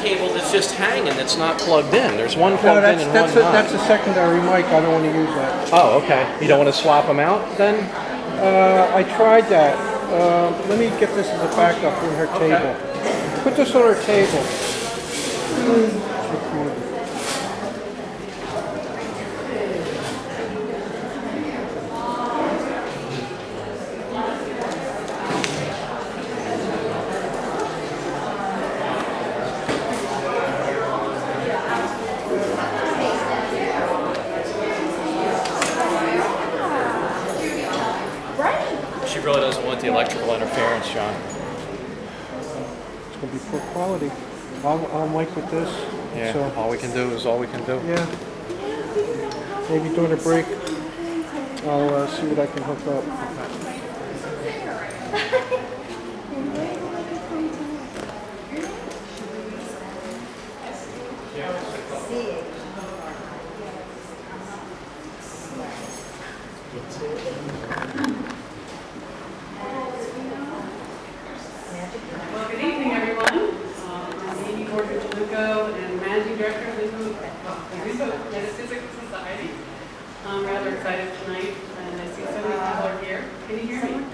cable that's just hanging that's not plugged in. There's one No, plugged in and one not. that's a secondary mic. I don't want to use that. Oh, okay. You don't want to swap them out then? I tried that. Let me get this as a backup on her table. Put this on her table. She really doesn't want the electrical interference, John. It's going to be poor quality. I'll mic with this. Yeah, So, all we can do is all we can do. yeah. Maybe during a break, I'll see what I can hook up. Well, good evening, everyone. I'm Amy Borger-Deluco and Managing Director of the Metaphysical Society. I'm rather excited tonight, and I see so many people are here. Can you hear me?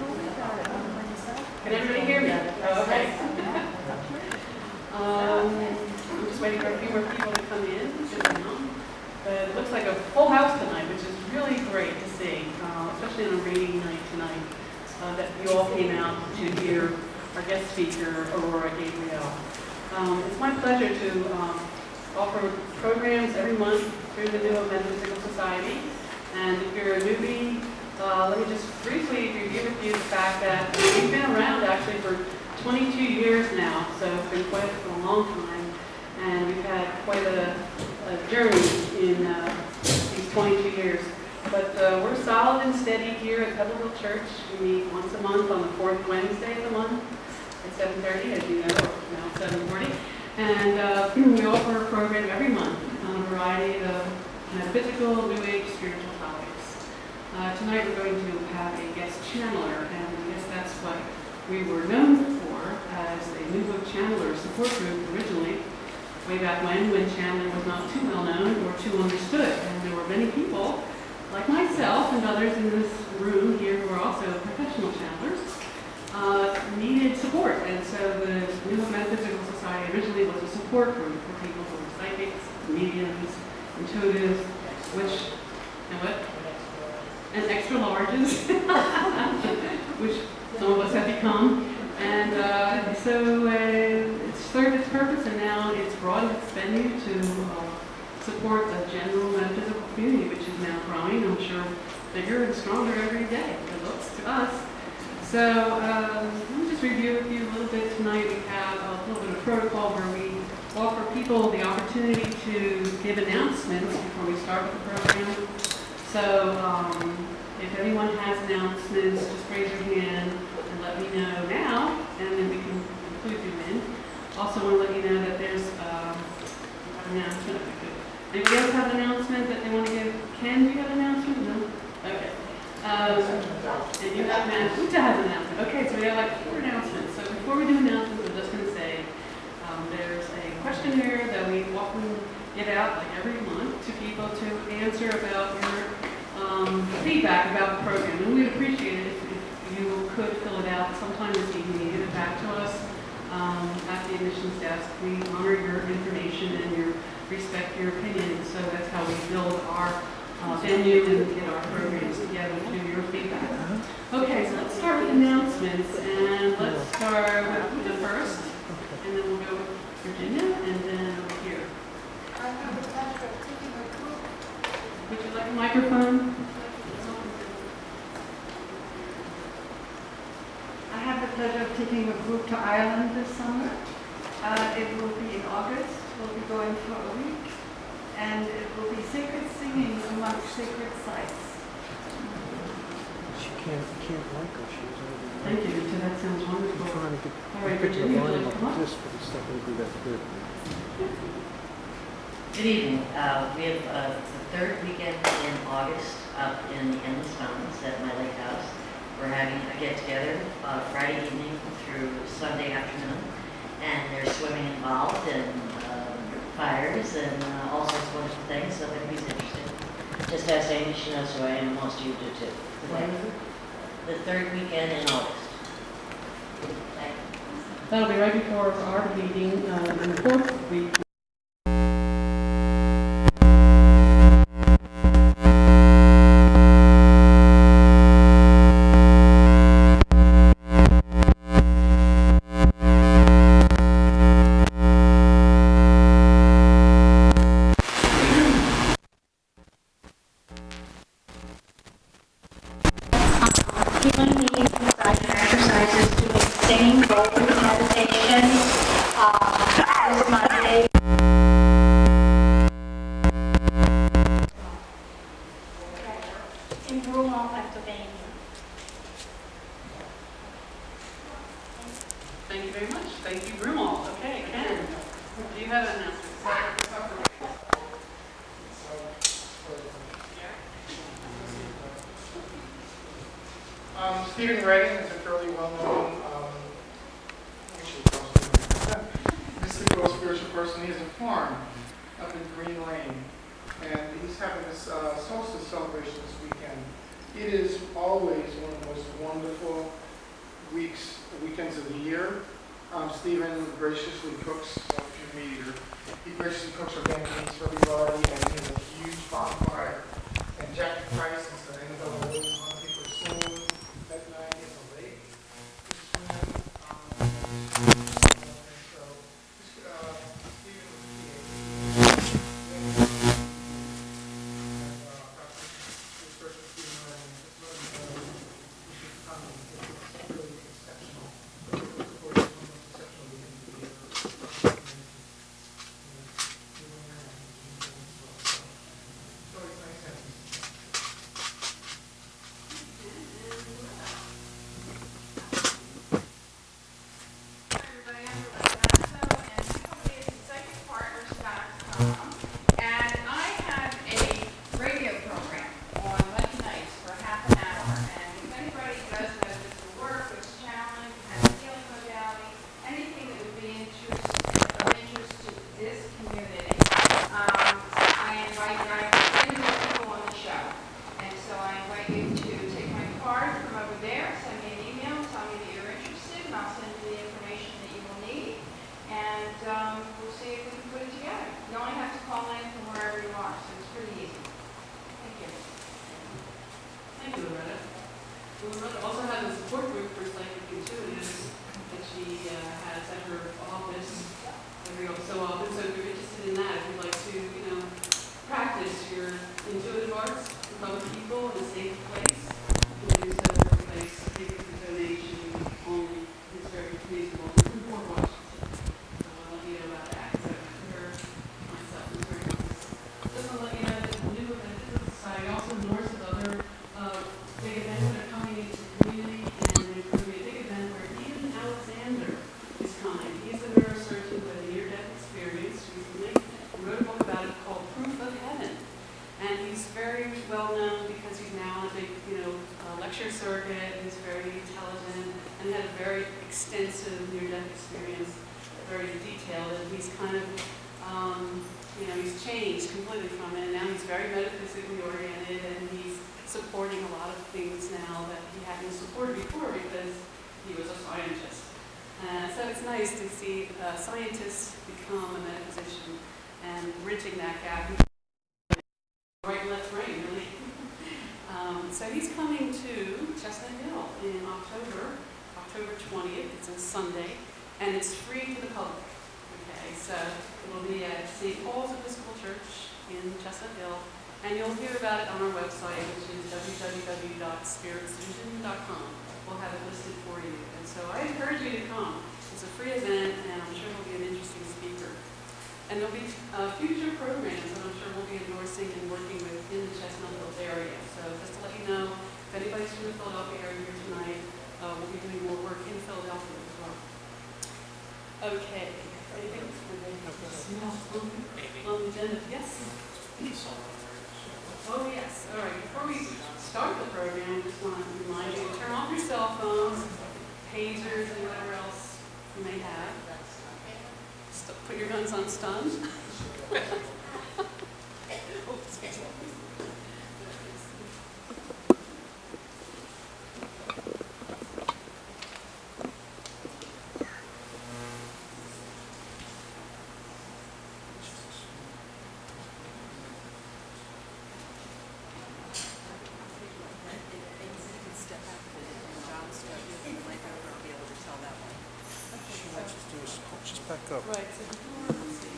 Can everybody hear me? Oh, okay. I'm just waiting for a few more people to come in. But it looks like a full house tonight, which is really great to see, especially on a rainy night tonight, that you all came out to hear our guest speaker, Aurora Gabriel. It's my pleasure to offer programs every month through the New Metaphysical Society. And if you're a newbie, let me just briefly review with you the fact that we've been around actually for 22 years now, so it's been quite a long time. And we've had quite a journey in these 22 years. But we're solid and steady here at Pebbleville Church. We meet once a month on the fourth Wednesday of the month at 7:30, as you know, or now 7:40. And we offer a program every month on a variety of metaphysical, New Age, spiritual topics. Tonight we're going to have a guest channeler, and I guess that's what we were known for as a New Book Channeler support group originally, way back when channeling was not too well known or too understood. And there were many people, like myself and others in this room here who are also professional channelers, needed support. And so the New Metaphysical Society originally was a support group for people who were psychics, mediums, intuitives, and extra larges, which some of us have become. And so it's served its purpose, and now it's broadened its venue to support the general metaphysical community, which is now growing, I'm sure, bigger and stronger every day. It looks to us. So let me just review with you a little bit tonight. We have a little bit of protocol where we offer people the opportunity to give announcements before we start with the program. So if anyone has announcements, just raise your hand and let me know now, and then we can include you in. Also want to let you know that there's an announcement. Anybody else have an announcement that they want to give? Ken, do you have an announcement? No? Okay. And you have an announcement. Uta has an announcement. Okay, so we have like 4 announcements. So before we do announcements, I'm just going to say there's a questionnaire that we often give out like every month to people to answer about your feedback about the program. And we'd appreciate it if you could fill it out sometime this evening and give it back to us at the admissions desk. We honor your information and respect your opinion, so that's how we build our venue and get our programs together through your feedback. Okay, so let's start with announcements, and let's start with the first, and then we'll go with Virginia, and then over here. Would you like a microphone? I have the pleasure of taking a group to Ireland this summer. It will be in August. We'll be going for a week, and it will be sacred singing amongst sacred sites. She can't like her. She's over Thank you, so that sounds wonderful. trying to get All right, the Virginia, would you line like to come like up? this, but it's not going to be that good. Good evening. We have the third weekend in August up in the Endless Mountains at my lake house. We're having a get-together Friday evening through Sunday afternoon, and there's swimming involved and fires and all sorts of wonderful things, so if anybody's interested, just ask Amy, she knows who I am, and most of you do too. When is it? The third weekend in August. Thank you. That'll be right before our meeting, in the fourth week. Human needs massage exercises to maintain both meditation this Monday. In Broomall, Pennsylvania. Thank you very much. Thank you, Broomall. Okay, Ken, do you have an announcement? Stephen Redding is a fairly well-known mystical spiritual person. He has a farm up in Green Lane, and he's having this solstice celebration this weekend. It is always one of the most wonderful weekends of the year. Stephen graciously cooks, if you meet her, he graciously cooks organic meats for everybody, and he has a huge bonfire. And Jackie Price is the name of the whole people soon. That night in the lake. Loretta also has a support group for psychic intuitives that she has at her office every so often. So if you're interested in that, if you'd like to, practice your intuitive arts with other people in a safe place, you can do so at her place. Take it for donation only. It's very reasonable. It's more Washington. So I'll let you know about that. So her, myself, is very nice. Just to let you know that the new event is the society also endorses other big events that are coming into the community, and there's going to be a big event where even Alexander is coming. He's a neurosurgeon with a near-death experience recently. He wrote a book about it called Proof of Heaven, and he's very well known because he's now on a big, lecture circuit. He's very intelligent and had a very extensive near-death experience, very detailed, and he's kind of, he's changed completely from it, and now he's very metaphysically oriented, and he's supporting a lot of things now that he hadn't supported before because he was a scientist. So it's nice to see scientists become a metaphysician and bridging that gap. Right and left brain, really. So he's coming to Chestnut Hill in October 20th. It's a Sunday, and it's free to the public. Okay, so it will be at St. Paul's Episcopal Church in Chestnut Hill. And you'll hear about it on our website, which is www.spiritsvision.com. We'll have it listed for you. And so I encourage you to come. It's a free event, and I'm sure there'll be an interesting speaker. And there'll be future programs that I'm sure we'll be endorsing and working with in the Chestnut Hill area. So just to let you know, if anybody's from the Philadelphia area here tonight, we'll be doing more work in Philadelphia as well. Okay. Anything on the agenda? Yes? Oh, yes. All right. Before we start the program, I just want to remind you to turn off your cell phones, pagers, and whatever else you may have. Put your guns on stun. Just back up. Right. So before, let's see,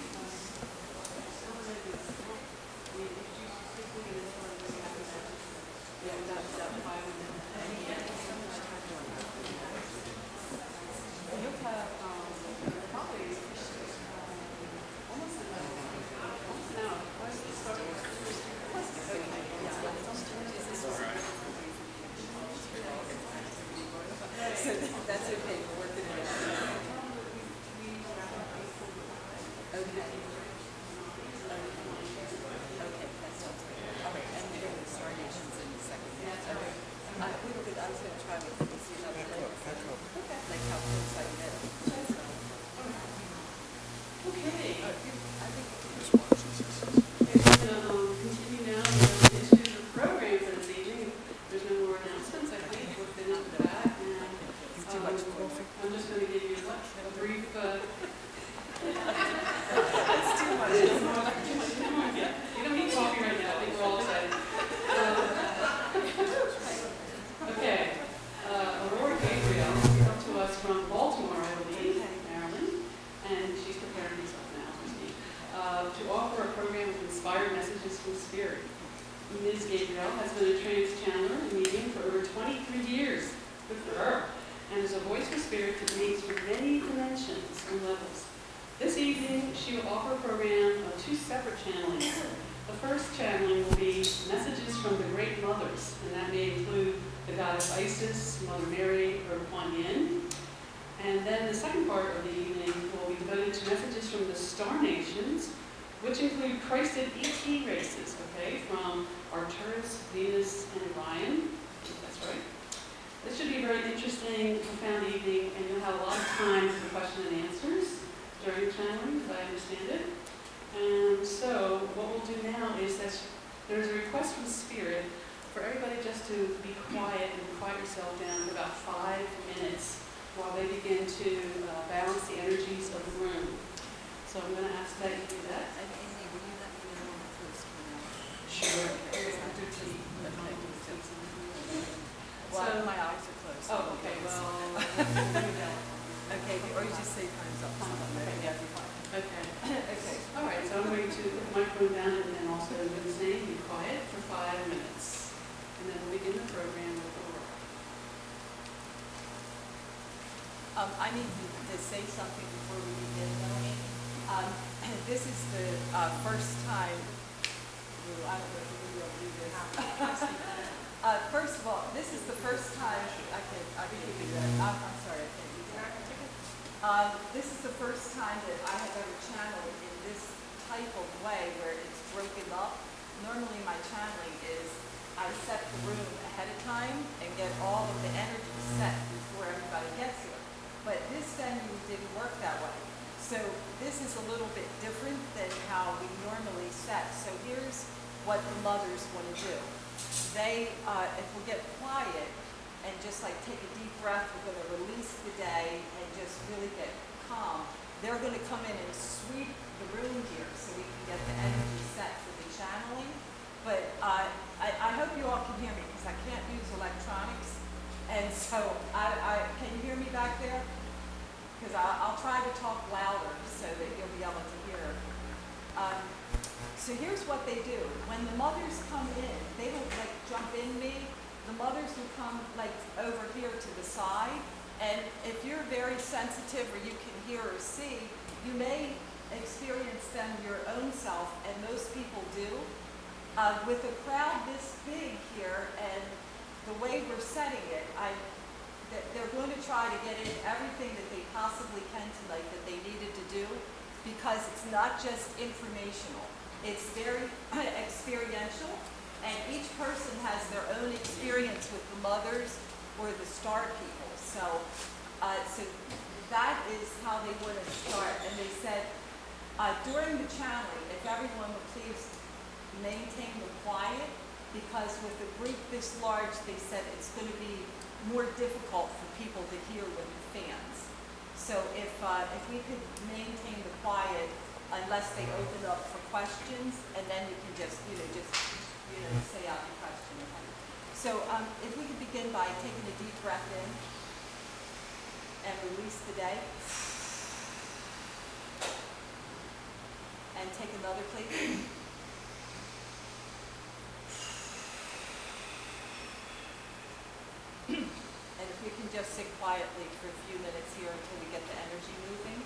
yeah, that's that 5 minutes. You'll have probably almost an hour. Why don't you start with okay, yeah. So that's okay, we're working it out. Okay. Okay, that sounds good. All right, and we're going to start nations in a second. Okay. I was going to try with them to see how they like. Okay. Like how close I get. Okay. I think Continue now into the programs of this evening. There's no more announcements. I think we've been up to that. And too much coffee. I'm just going to give you a brief. That's too much. You don't need coffee right now. I think we're all excited. Okay. Aurora Gabriel is up to us from Baltimore, I believe, Maryland, and she's preparing herself now to speak, to offer a program of inspired messages from Spirit. Ms. Gabriel has been a trance channeler and medium for over 23 years. Good for her. And is a voice for Spirit that meets with many dimensions and levels. This evening, she will offer a program of 2 separate channelings. The first channeling will be messages from the Great Mothers, and that may include the goddess Isis, Mother Mary, or Kuan Yin. And then the second part of the evening will be devoted to messages from the star nations, which include Christed ET races, okay, from Arcturus, Venus, and Orion. I think that's right. This should be a very interesting, profound evening, and you'll have a lot of time for question and answers during the channeling, as I understand it. And so what we'll do now is that there's a request from Spirit for everybody just to be quiet and quiet yourself down for about 5 minutes while they begin to balance the energies of the room. So I'm going to ask that you do that. And Amy, will you let me know when the first one out? Sure. Well, my eyes are closed. Oh, okay, well, Okay, or you just say time's up. Okay, yeah, you're fine. okay. Okay. All right, so I'm going to put the microphone down and then also do the same, be quiet for 5 minutes. And then we'll begin the program with Aurora. I need to say something before we begin, Melanie. This is the first time, I don't know if we will do this. First of all, this is the first time, I can give you that, I'm sorry, I can't use that. This is the first time that I have ever channeled in this type of way where it's broken up. Normally my channeling is I set the room ahead of time and get all of the energy set before everybody gets here. But this venue didn't work that way. So this is a little bit different than how we normally set. So here's what the mothers want to do. They, if we get quiet and just like take a deep breath, we're going to release the day and just really get calm. They're going to come in and sweep the room here so we can get the energy set for the channeling. But I hope you all can hear me because I can't use electronics. And so, can you hear me back there? Because I'll try to talk louder so that you'll be able to hear. So here's what they do. When the mothers come in, they don't like jump in me. The mothers will come like over here to the side. And if you're very sensitive or you can hear or see, you may experience them your own self, and most people do. With a crowd this big here and the way we're setting it, they're going to try to get in everything that they possibly can tonight that they needed to do, because it's not just informational. It's very experiential, and each person has their own experience with the mothers or the star people. So that is how they want to start. And they said During the channeling, if everyone would please maintain the quiet, because with a group this large, they said it's going to be more difficult for people to hear with the fans. So if we could maintain the quiet, unless they open up for questions, and then you can just say out your question. Okay? So if we could begin by taking a deep breath in and release the day. And take another, please. And if we can just sit quietly for a few minutes here until we get the energy moving.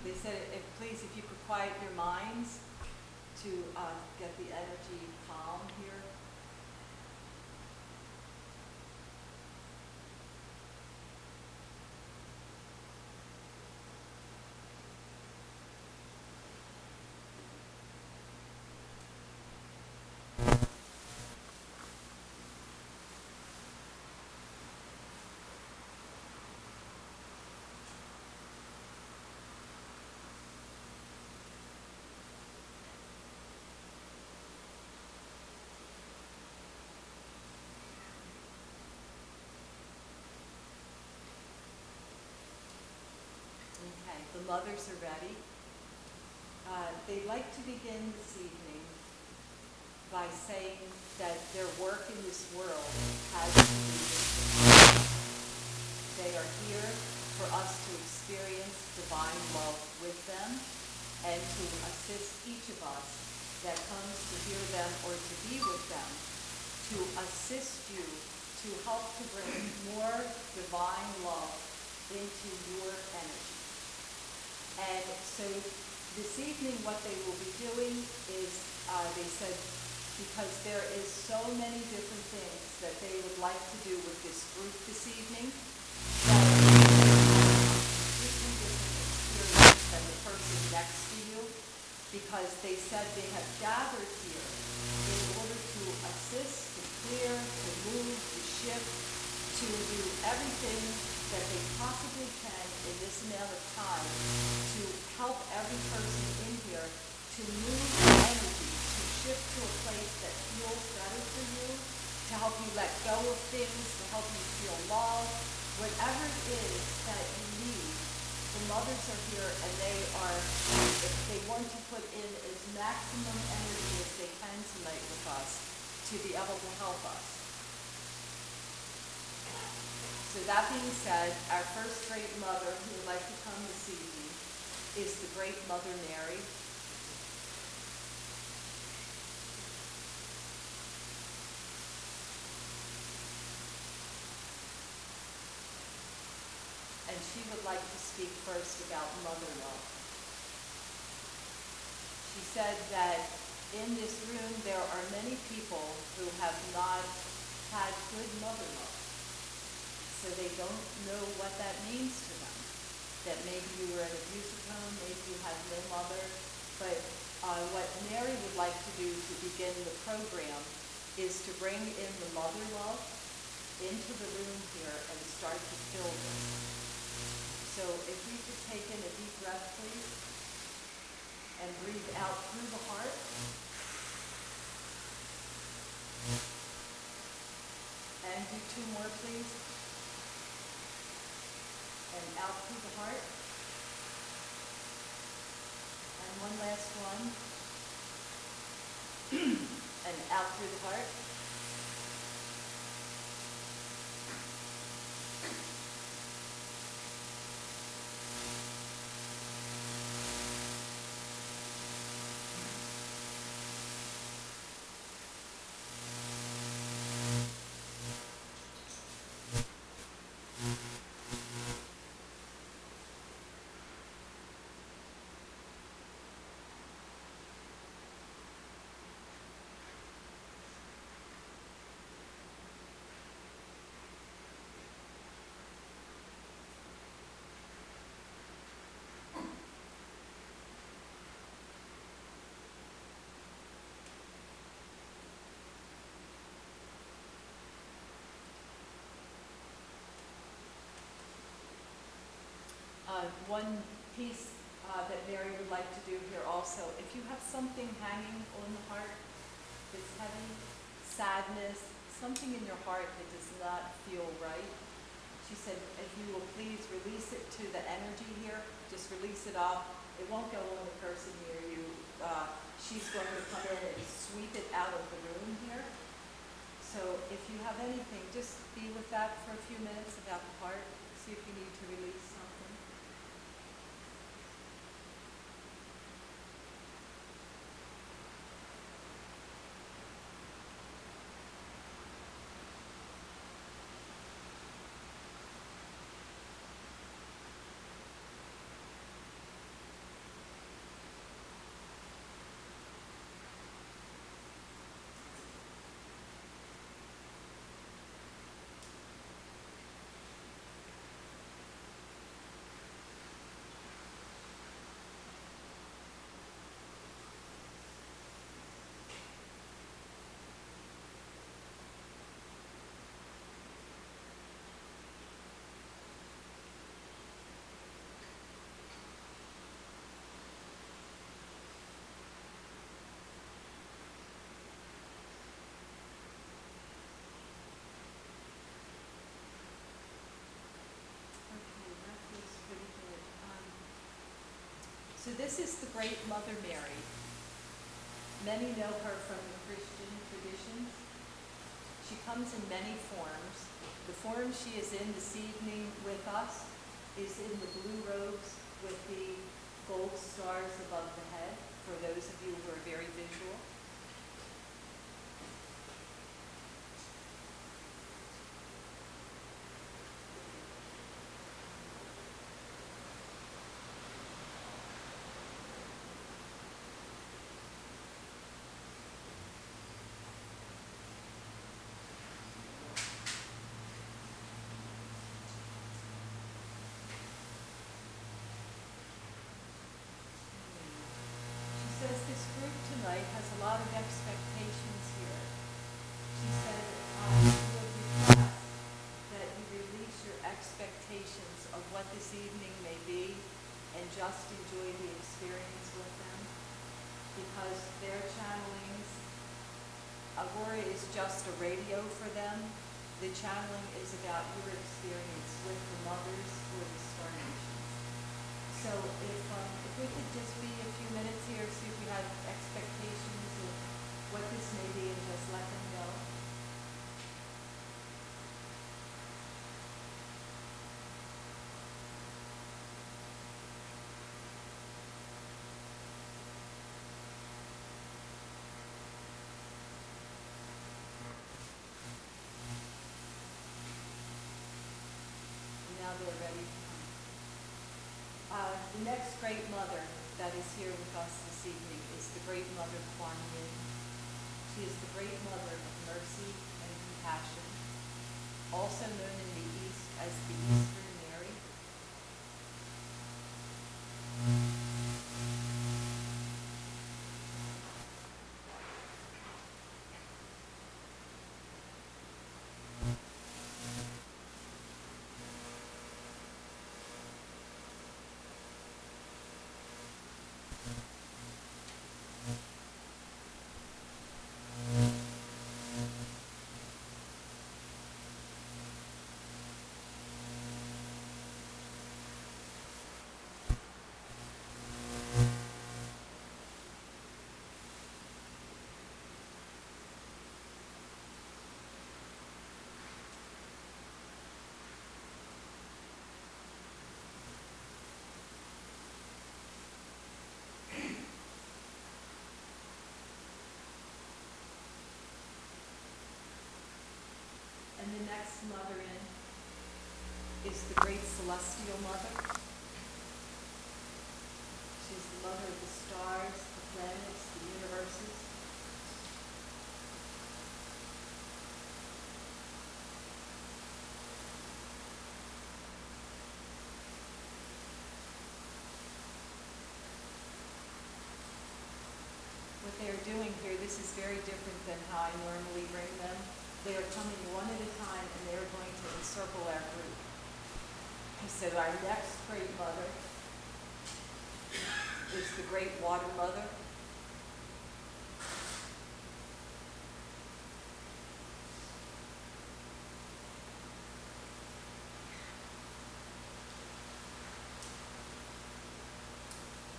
They said, please, if you could quiet your minds to get the energy calm here. Okay, the mothers are ready. They'd like to begin this evening by saying that their work in this world has to be with. They are here for us to experience divine love with them and to assist each of us that comes to hear them or to be with them, to assist you to help to bring more divine love into your energy. And so this evening what they will be doing is, they said, because there is so many different things that they would like to do with this group this evening, that completely different experience than the person next to you, because they said they have gathered here in order to assist, to clear, to move, to shift, to do everything that they possibly can in this amount of time to help every person in here to move the energy, to shift to a place that feels better for you, to help you let go of things, to help you feel love, whatever it is that you need. The mothers are here and they want to put in as maximum energy as they can tonight with us to be able to help us. So that being said, our first great mother who would like to come this evening is the great Mother Mary. And she would like to speak first about mother love. She said that in this room there are many people who have not had good mother love. So they don't know what that means to them. That maybe you were in an abusive home, maybe you had no mother. But what Mary would like to do to begin the program is to bring in the mother love into the room here and start to fill this. So if we could take in a deep breath, please, and breathe out through the heart. And do two more, please. And out through the heart. And one last last one. And out through the heart. One piece that Mary would like to do here also, if you have something hanging on the heart that's heavy, sadness, something in your heart that does not feel right, she said, if you will please release it to the energy here, just release it off. It won't go on the person near you. She's going to come in and sweep it out of the room here. So if you have anything, just be with that for a few minutes about the heart. See if you need to release something. So this is the Great Mother Mary. Many know her from the Christian traditions. She comes in many forms. The form she is in this evening with us is in the blue robes with the gold stars above the head, for those of you who are very visual. She says this group tonight has a lot of expectations here. She said, she would request that you release your expectations of what this evening may be and just enjoy the experience with them, because their channelings, Aurora is just a radio for them. The channeling is about your experience with the mothers or the star nations. So if we could just be a few minutes here, see if we have expectations of what this may be and just let them know. And now they're ready to come. The next great mother that is here with us this evening is the great mother Kuan Yin. She is the great mother of mercy and compassion, also known in the East as the Eastern Mary. the great celestial mother. She's the mother of the stars, the planets, the universes. What they are doing here, this is very different than how I normally bring them. They are coming one at a time and they are going to encircle our group. So our next great mother is the great water mother.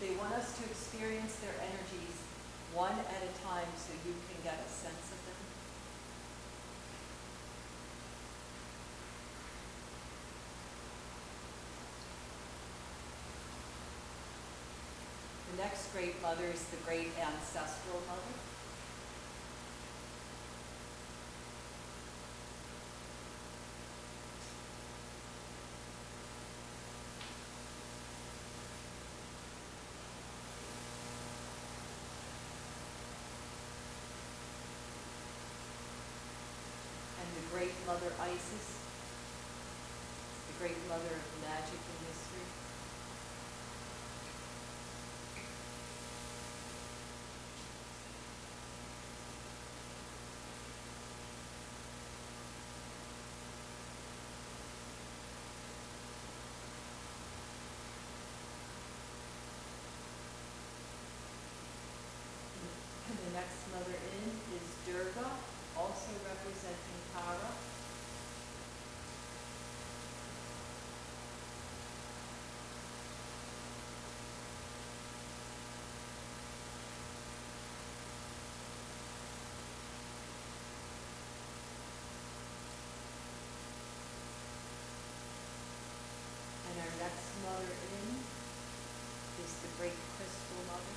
They want us to experience their energies one at a time so you can get a sense of them. The next great mother is the great ancestral mother. And the great mother Isis, the great mother of magic and mystery. And the next mother in is Durga, also representing Tara. And our next mother in is the great crystal mother.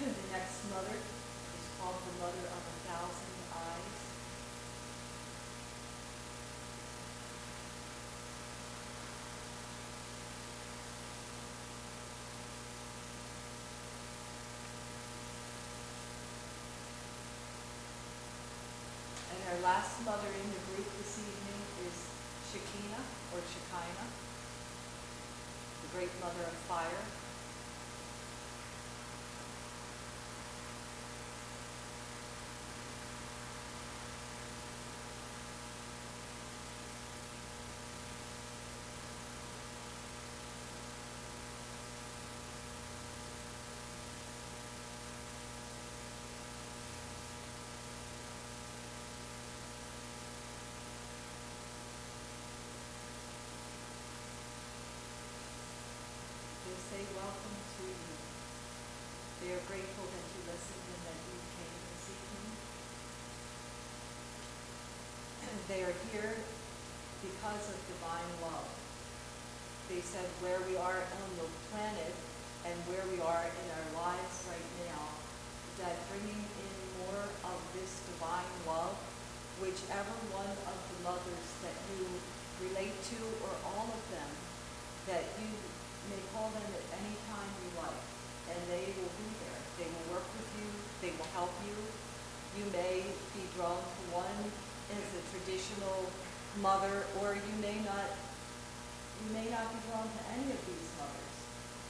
The next mother is called the mother of 1,000 eyes. And our last mother in the group this evening is Shekinah, or Shekinah, the great mother of fire. They say welcome to you. They are grateful that you listened and that you came this evening. And they are here because of divine love. They said where we are on the planet and where we are in our lives right now, that bringing in more of this divine love, whichever one of the mothers that you relate to or all of them, that you may call them at any time you like, and they will be there. They will work with you. They will help you. You may be drawn to one as a traditional mother, or you may not be drawn to any of these mothers.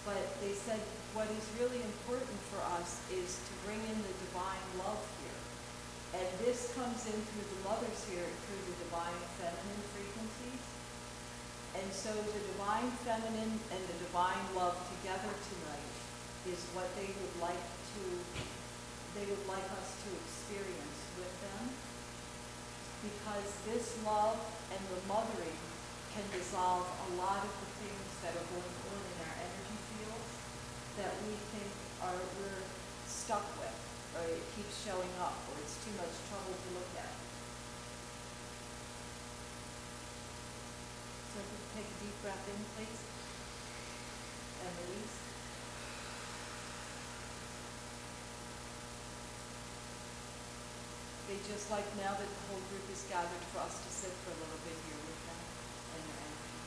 But they said what is really important for us is to bring in the divine love here. And this comes in through the mothers here, through the divine feminine frequencies. And so the divine feminine and the divine love together tonight is what they would like us to experience with them. Because this love and the mothering can dissolve a lot of the things that are going on in our energy fields that we think we're stuck with, or it keeps showing up, or it's too much trouble to look at. So if you take a deep breath in, please, and release. They just like now that the whole group is gathered for us to sit for a little bit here with them and their energy.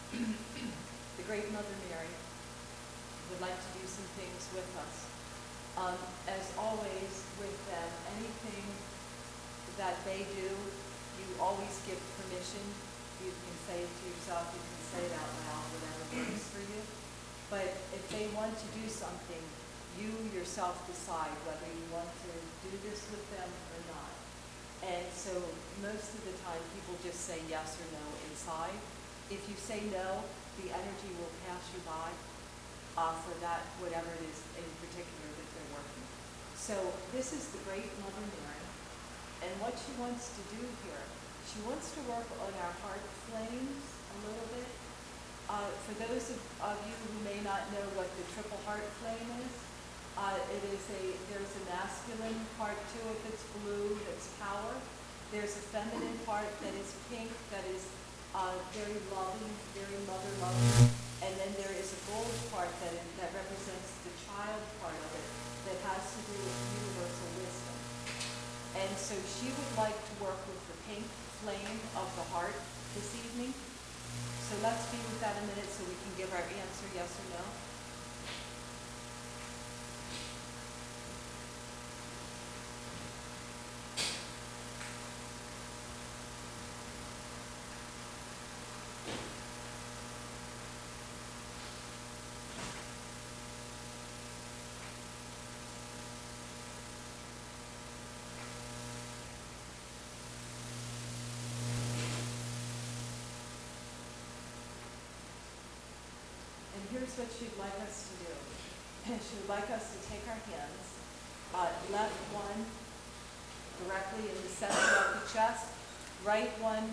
The Great Mother Mary would like to do some things with us. As always with them, anything that they do, you always give permission. You can say it to yourself, you can say it out loud, whatever works for you. But if they want to do something, you yourself decide whether you want to do this with them or not. And so most of the time people just say yes or no inside. If you say no, the energy will pass you by for that, whatever it is in particular that they're working. So this is the Great Mother Mary. And what she wants to do here, she wants to work on our heart flames a little bit. For those of you who may not know what the triple heart flame is, there's a masculine part to it that's blue, that's power. There's a feminine part that is pink, that is very loving, very mother loving. And then there is a gold part that represents the child part of it that has to do with universal wisdom. And so she would like to work with the pink flame of the heart this evening. So let's be with that a minute so we can give our answer, yes or no. And here's what she'd like us to do. She would like us to take our hands, left one directly in the center of the chest, right one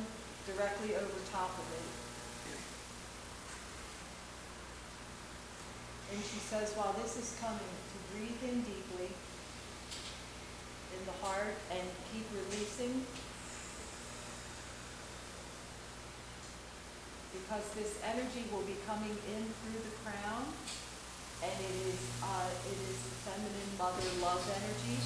directly over top of it. And she says, while this is coming, to breathe in deeply in the heart and keep releasing. Because this energy will be coming in through the crown, and it is the feminine mother love energy.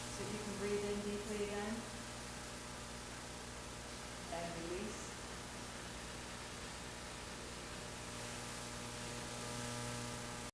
So if you can breathe in deeply again.